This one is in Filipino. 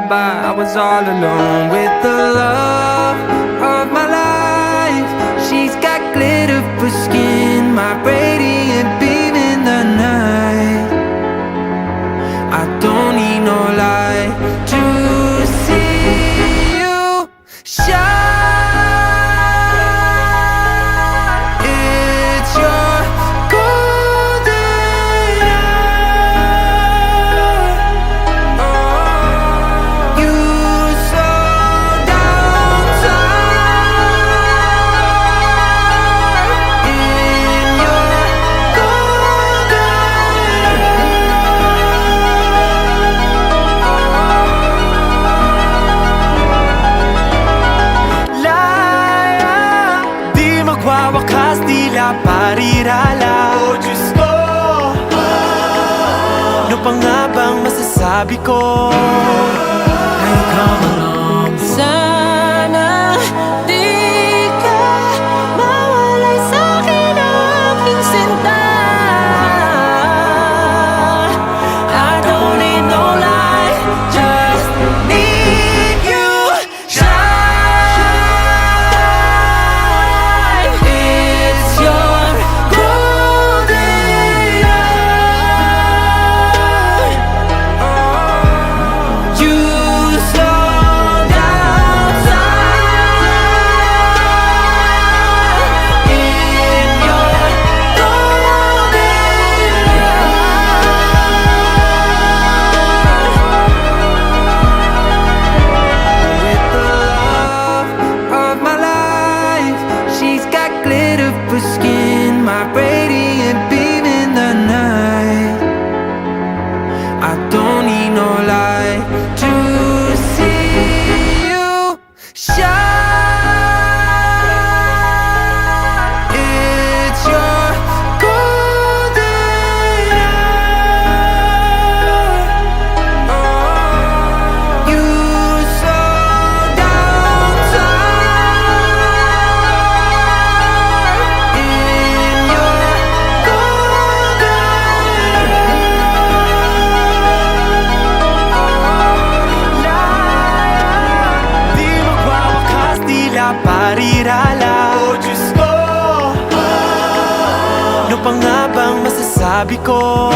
I was all alone with the love of my life. She's got glitter for skin, my radiant beam in the night. I don't need no light to see you shine. It's your golden hour. You slow down time in your Di magwawakas, tila parirala. Oh Diyos ko, ano pa nga bang masasabi ko? Ay, come along. Sana di ka mawalay sa'kin, aking sinta. I don't need no light, just need you shine. It's your golden hour. You slow down time in your golden hour. With the love of my life, she's got glitter for skin, my radiant beam in the night. I don't need no light to see you shine. It's your golden hour. You slow down time in your Di magwawakas, tila parirala. Oh Diyos ko, ano pa nga bang masasabi ko?